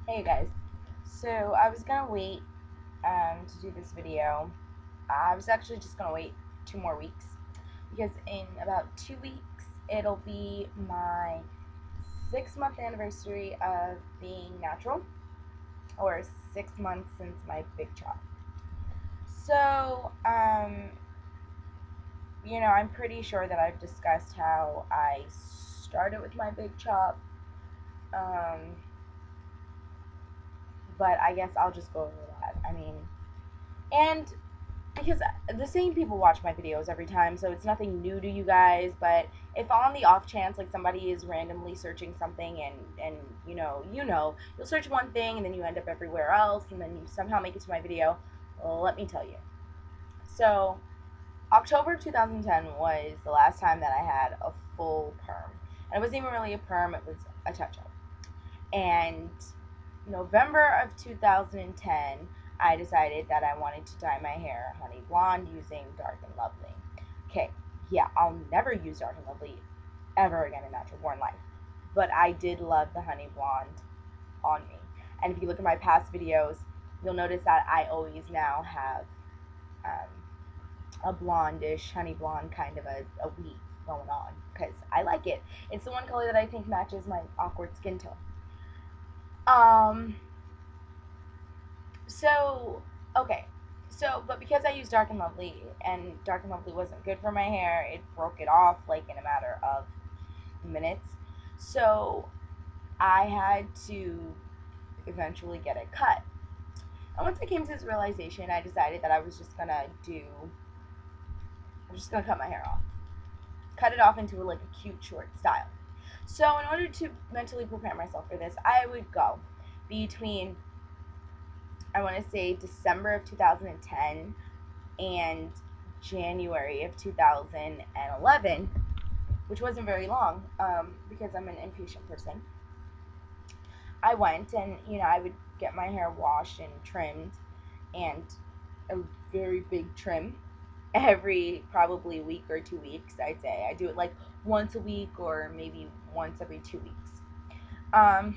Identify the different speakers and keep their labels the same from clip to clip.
Speaker 1: Hey guys, so I was gonna wait to do this video. I was actually just gonna wait 2 more weeks because in about 2 weeks it'll be my 6 month anniversary of being natural, or 6 months since my big chop. So, I'm pretty sure that I've discussed how I started with my big chop, um, but I guess I'll just go over that. And because the same people watch my videos every time, so it's nothing new to you guys. But if on the off chance, like, somebody is randomly searching something, and you'll search one thing and then you end up everywhere else, and then you somehow make it to my video. Well, let me tell you. So October 2010 was the last time that I had a full perm, and it wasn't even really a perm; it was a touch up. And November of 2010, I decided that I wanted to dye my hair honey blonde using Dark and Lovely. Okay, yeah, I'll never use Dark and Lovely ever again in Natural Born Life, but I did love the honey blonde on me. And if you look at my past videos, you'll notice that I always now have um, a blondish, honey blonde kind of a weave going on because I like it. It's the one color that I think matches my awkward skin tone. Um, So, okay. But because I used Dark and Lovely, and Dark and Lovely wasn't good for my hair, it broke it off like in a matter of minutes. So, I had to eventually get it cut. And once I came to this realization, I decided that I was just gonna cut my hair off. Cut it off into like a cute short style. So, in order to mentally prepare myself for this, I would go between, I want to say, December of 2010 and January of 2011, which wasn't very long, because I'm an impatient person. I went and, I would get my hair washed and trimmed, and a very big trim every probably week or 2 weeks, I'd say. I do it like once a week or maybe once every 2 weeks. Um,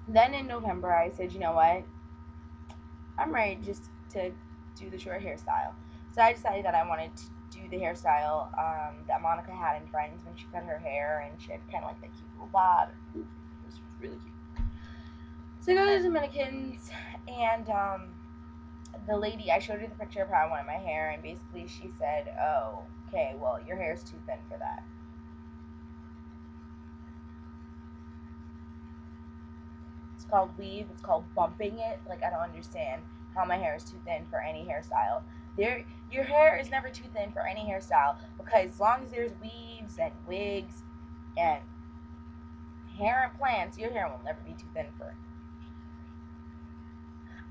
Speaker 1: then in November, I said, you know what? I'm ready just to do the short hairstyle. So I decided that I wanted to do the hairstyle that Monica had in Friends when she cut her hair, and she had kind of like that cute little bob. It was really cute. So I go to the Dominicans, and the lady, I showed her the picture of how I wanted my hair, and basically she said, "Oh, okay, well, your hair is too thin for that." It's called weave. It's called bumping it. Like, I don't understand how my hair is too thin for any hairstyle. Your hair is never too thin for any hairstyle, because as long as there's weaves and wigs and hair implants, your hair will never be too thin for it,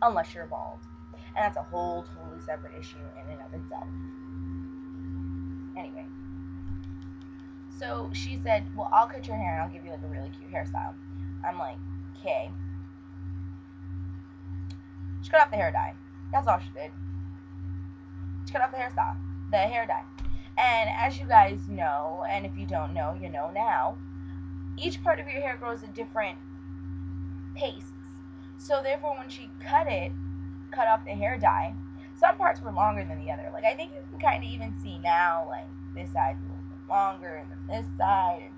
Speaker 1: unless you're bald, and that's a whole totally separate issue in and of itself. Anyway, so she said, "Well, I'll cut your hair and I'll give you like a really cute hairstyle." I'm like, "Okay." She cut off the hair dye. That's all she did. She cut off the hairstyle, the hair dye. And as you guys know, and if you don't know, you know now, each part of your hair grows at different paces. So therefore, when she cut off the hair dye, some parts were longer than the other. Like, I think you can kind of even see now, like, this side's a little bit longer than this side.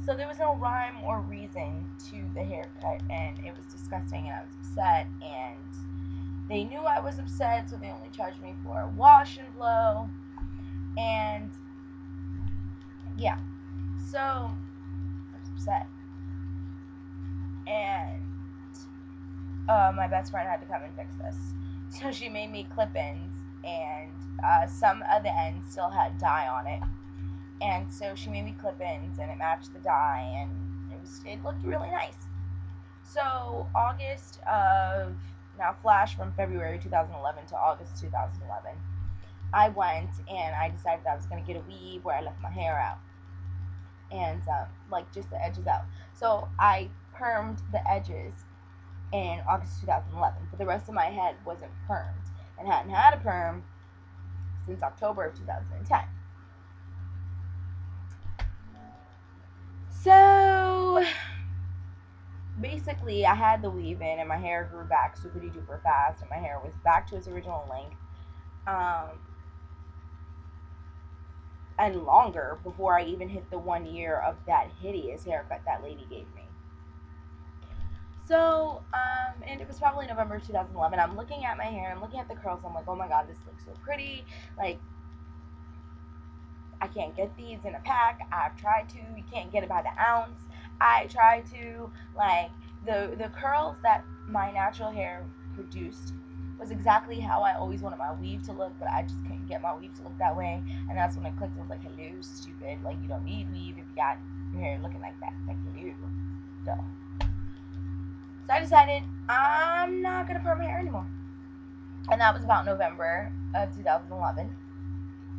Speaker 1: So there was no rhyme or reason to the haircut, and it was disgusting, and I was upset, and they knew I was upset, so they only charged me for a wash and blow. And yeah, so I was upset. And my best friend had to come and fix this. So she made me clip ins, and some of the ends still had dye on it. And so she made me clip ins, and it matched the dye, and it looked really nice. So August of, now flash from February 2011 to August 2011, I went and I decided that I was going to get a weave where I left my hair out, and like just the edges out. So I permed the edges in August 2011, but the rest of my head wasn't permed and hadn't had a perm since October of 2010. So basically I had the weave in and my hair grew back super duper fast and my hair was back to its original length. And longer before I even hit the 1 year of that hideous haircut that lady gave me. So, and it was probably November 2011. I'm looking at my hair, I'm looking at the curls, I'm like, oh my god, this looks so pretty. Like, I can't get these in a pack. I've tried to. You can't get it by the ounce. I tried to. Like, the curls that my natural hair produced was exactly how I always wanted my weave to look, but I just couldn't get my weave to look that way. And that's when I clicked and was like, hello, stupid. Like, you don't need weave if you got your hair looking like that. Like, hello. Duh. So I decided I'm not going to perm my hair anymore. And that was about November of 2011.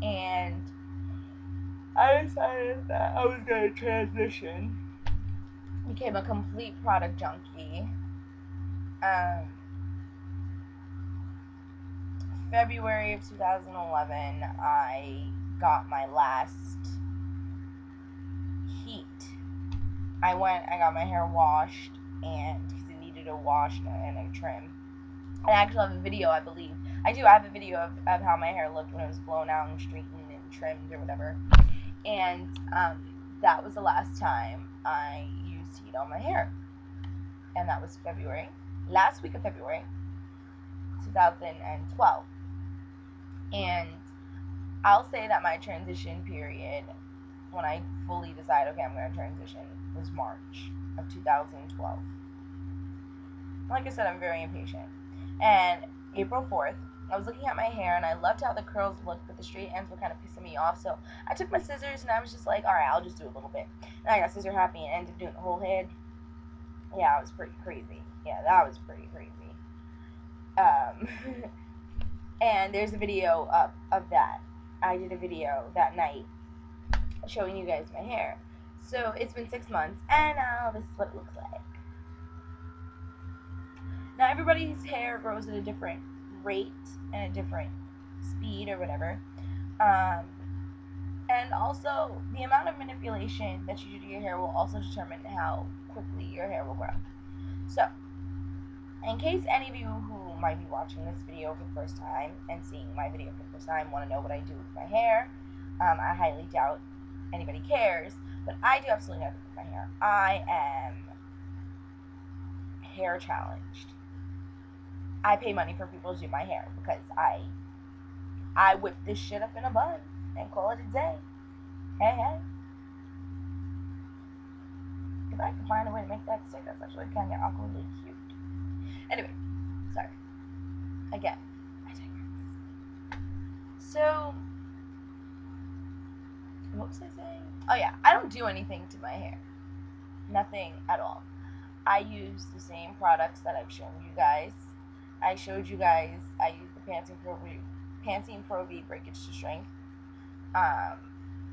Speaker 1: And I decided that I was going to transition. Became a complete product junkie. February of 2011, I got my last heat. I got my hair washed, and because it needed a wash and a trim. I actually have a video, I believe. I have a video of how my hair looked when it was blown out and straightened and trimmed or whatever. And that was the last time I used heat on my hair. And that was February. Last week of February 2012. And I'll say that my transition period, when I fully decided, okay, I'm going to transition, was March of 2012. Like I said, I'm very impatient. And April 4th, I was looking at my hair and I loved how the curls looked, but the straight ends were kind of pissing me off. So I took my scissors and I was just like, all right, I'll just do a little bit. And I got scissor happy and ended up doing the whole head. Yeah, it was pretty crazy. Yeah, that was pretty crazy. And there's a video of that. I did a video that night showing you guys my hair. So it's been 6 months, and now this is what it looks like. Now everybody's hair grows at a different rate and a different speed or whatever. And also, the amount of manipulation that you do to your hair will also determine how quickly your hair will grow. So, in case any of you who might be watching this video for the first time and seeing my video for the first time want to know what I do with my hair, I highly doubt anybody cares, but I do absolutely nothing with my hair. I am hair challenged. I pay money for people to do my hair because I whip this shit up in a bun and call it a day. Hey, hey. If I can find a way to make that stick, that's actually kind of awkwardly cute. Anyway, sorry. Again, I digress. So, what was I saying? Oh yeah, I don't do anything to my hair. Nothing at all. I use the same products that I've shown you guys. I showed you guys, I use the Pantene Pro V Breakage to Strength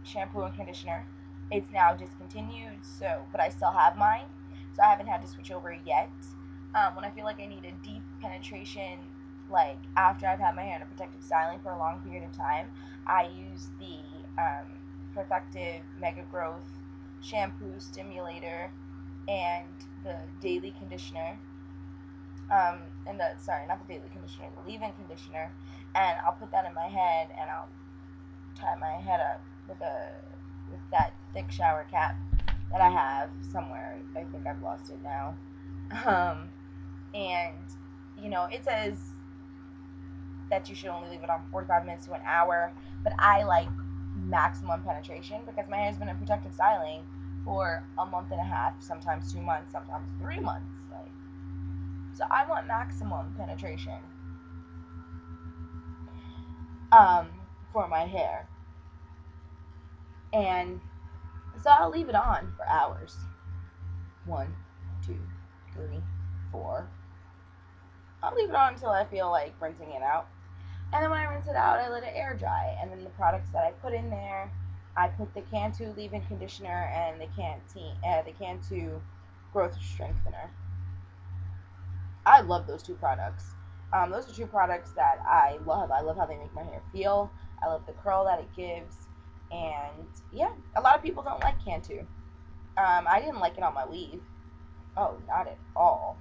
Speaker 1: shampoo and conditioner. It's now discontinued, so, but I still have mine, so I haven't had to switch over yet. When I feel like I need a deep penetration, like after I've had my hair in a protective styling for a long period of time, I use the Perfective Mega Growth Shampoo Stimulator and the Daily Conditioner. Not the daily conditioner, the leave-in conditioner, and I'll put that in my head and I'll tie my head up with that thick shower cap that I have somewhere. I think I've lost it now. And you know, it says that you should only leave it on 45 minutes to an hour, but I like maximum penetration because my hair's been in protective styling for a month and a half, sometimes 2 months, sometimes 3 months. So I want maximum penetration for my hair. And so I'll leave it on for hours. 1, 2, 3, 4. I'll leave it on until I feel like rinsing it out. And then when I rinse it out, I let it air dry. And then the products that I put in there, I put the Cantu leave-in conditioner and the Cantu growth strengthener. I love those two products. Those are two products that I love. I love how they make my hair feel. I love the curl that it gives. And yeah, a lot of people don't like Cantu. I didn't like it on my weave. Oh, not at all.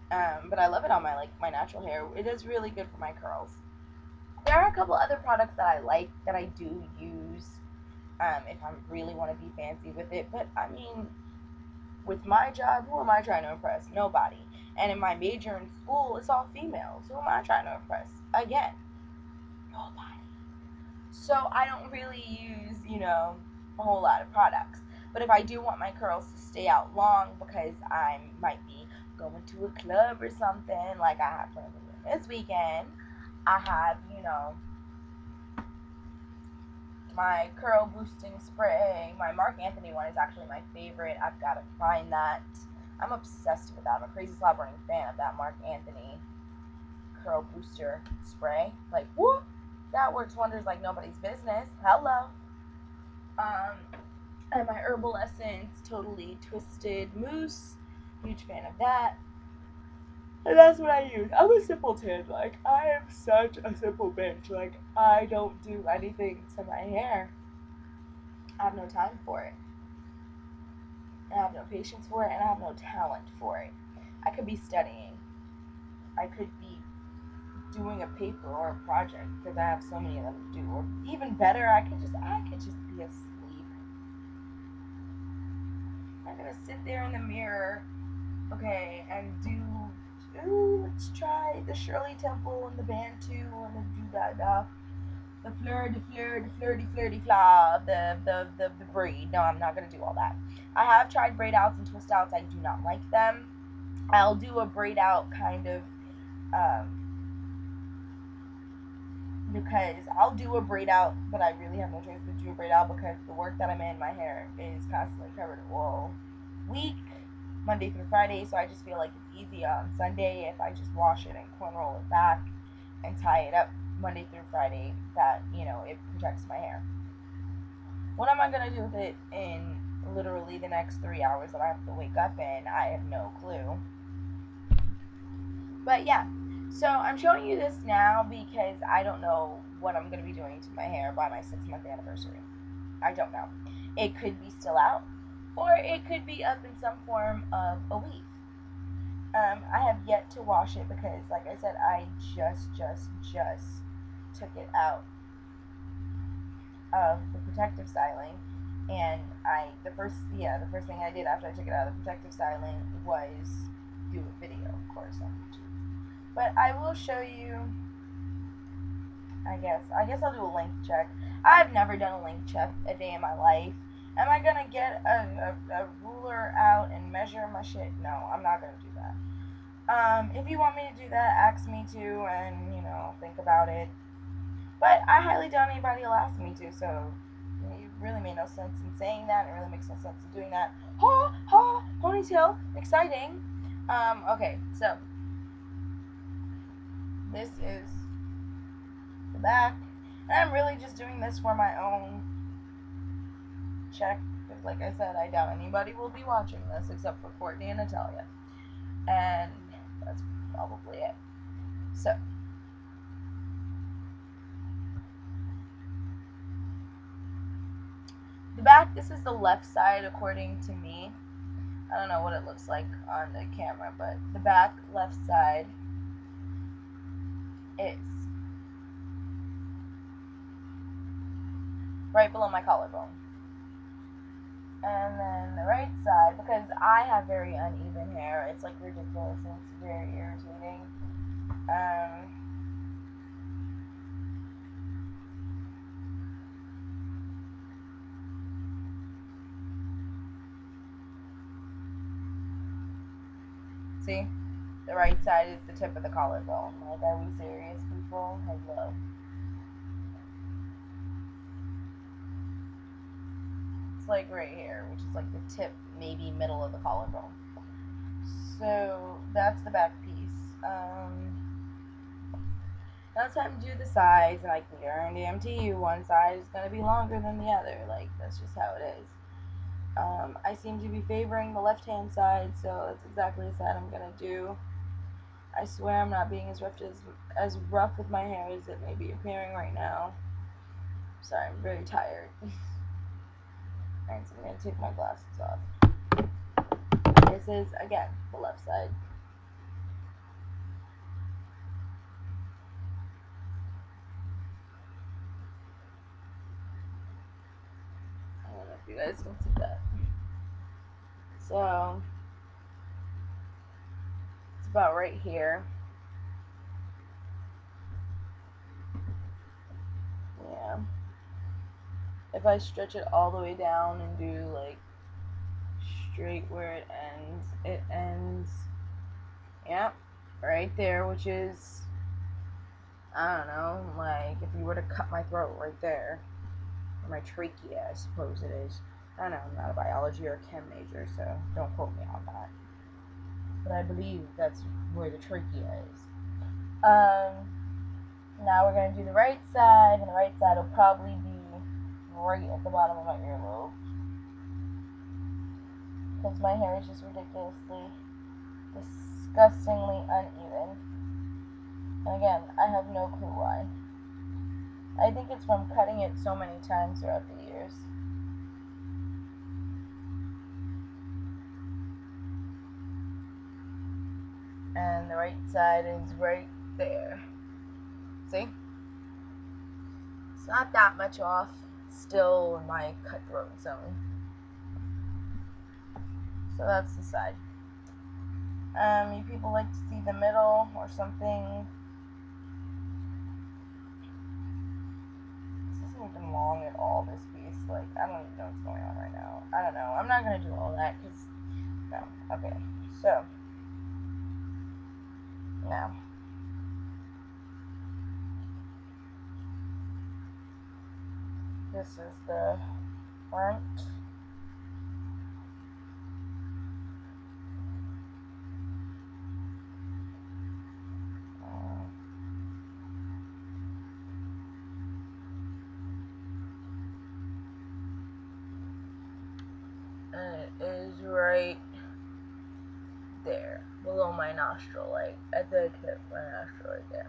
Speaker 1: But I love it on my natural hair. It is really good for my curls. There are a couple other products that I like that I do use if I really want to be fancy with it. But I mean, with my job, who am I trying to impress? Nobody. And in my major in school, it's all females. Who am I trying to impress? Again, nobody. So I don't really use, a whole lot of products. But if I do want my curls to stay out long because I might be going to a club or something, like I have planned to do this weekend, I have, my curl boosting spray. My Marc Anthony one is actually my favorite. I've got to find that. I'm obsessed with that. I'm a crazy slobbering fan of that Marc Anthony curl booster spray. Like, whoop, that works wonders like nobody's business. Hello. And my Herbal Essence Totally Twisted Mousse. Huge fan of that. And that's what I use. I'm a simpleton. Like, I am such a simple bitch. Like, I don't do anything to my hair. I have no time for it. I have no patience for it, and I have no talent for it. I could be studying. I could be doing a paper or a project because I have so many of them to do. Or even better, I could just be asleep. I'm gonna sit there in the mirror, okay, and let's try the Shirley Temple and the Bantu and the doo-da-da. The flirty flaw of the braid. No, I'm not gonna do all that. I have tried braid outs and twist outs. I do not like them. I'll do a braid out kind of because I'll do a braid out, but I really have no choice but to do a braid out because the work that I'm in, my hair is constantly covered all week, Monday through Friday. So I just feel like it's easy on Sunday if I just wash it and corn roll it back and tie it up Monday through Friday, that it protects my hair. What am I gonna do with it in literally the next 3 hours that I have to wake up in? I have no clue. But yeah, so I'm showing you this now because I don't know what I'm gonna be doing to my hair by my 6-month anniversary. I don't know. It could be still out, or it could be up in some form of a weave. I have yet to wash it because, like I said, I just took it out of the protective styling, and the first thing I did after I took it out of the protective styling was do a video, of course, on YouTube. But I will show you. I guess I'll do a length check. I've never done a length check a day in my life. Am I gonna get a ruler out and measure my shit? No, I'm not gonna do that. If you want me to do that, ask me to, and think about it. But I highly doubt anybody will ask me to, so it really made no sense in saying that. It really makes no sense in doing that. Ha ha, ponytail, exciting. Okay, so this is the back, and I'm really just doing this for my own check, because like I said, I doubt anybody will be watching this except for Courtney and Natalia, and that's probably it. So the back, this is the left side according to me. I don't know what it looks like on the camera, but the back left side is right below my collarbone. And then the right side, because I have very uneven hair, it's like ridiculous and it's very irritating. See? The right side is the tip of the collarbone. Like, are we serious, people? Hello. It's like right here, which is like the tip, maybe middle of the collarbone. So that's the back piece. Now it's time to do the sides, and I can guarantee you one side is going to be longer than the other. Like, that's just how it is. I seem to be favoring the left-hand side, so that's exactly the side I'm going to do. I swear I'm not being as rough with my hair as it may be appearing right now. Sorry, I'm very tired. Alright, so I'm going to take my glasses off. This is, again, the left side. I don't know if you guys can see that. So, it's about right here. Yeah. If I stretch it all the way down and do like straight where it ends, yeah, right there, which is, I don't know, like if you were to cut my throat right there, or my trachea, I suppose it is. I don't know, I'm not a biology or a chem major, so don't quote me on that. But I believe that's where the trachea is. Now we're going to do the right side, and the right side will probably be right at the bottom of my earlobe. Because my hair is just ridiculously, disgustingly uneven. And again, I have no clue why. I think it's from cutting it so many times throughout the years. And the right side is right there. See? It's not that much off. Still in my cutthroat zone. So that's the side. You people like to see the middle or something. This isn't even long at all, this piece. Like, I don't even know what's going on right now. I don't know. I'm not going to do all that because, no. Okay, so, now. This is the front. And it is right there, below my nostril, like at the tip of my nostril right there.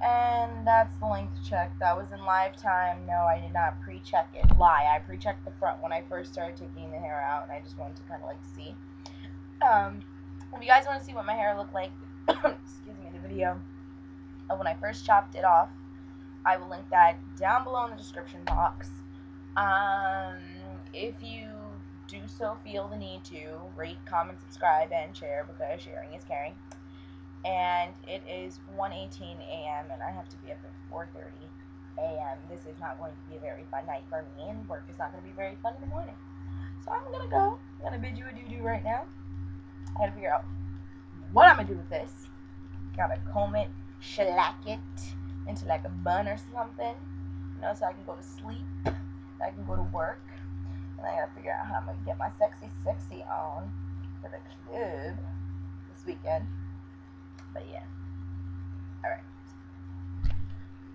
Speaker 1: And that's the length check. That was in live time. No, I did not pre-check it. Lie. I pre-checked the front when I first started taking the hair out, and I just wanted to kind of like see. If you guys want to see what my hair looked like, excuse me, the video of when I first chopped it off, I will link that down below in the description box. If you do so feel the need to, rate, comment, subscribe, and share, because sharing is caring. And it is 1:18 a.m. and I have to be up at 4:30 a.m. This is not going to be a very fun night for me, and work is not going to be very fun in the morning. So I'm going to go. I'm going to bid you adieu right now. I gotta figure out what I'm gonna do with this. Gotta comb it, shellac it into like a bun or something, you know, so I can go to sleep, I can go to work, and I gotta figure out how I'm gonna get my sexy on for the club this weekend. But yeah,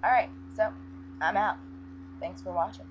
Speaker 1: alright, so I'm out. Thanks for watching.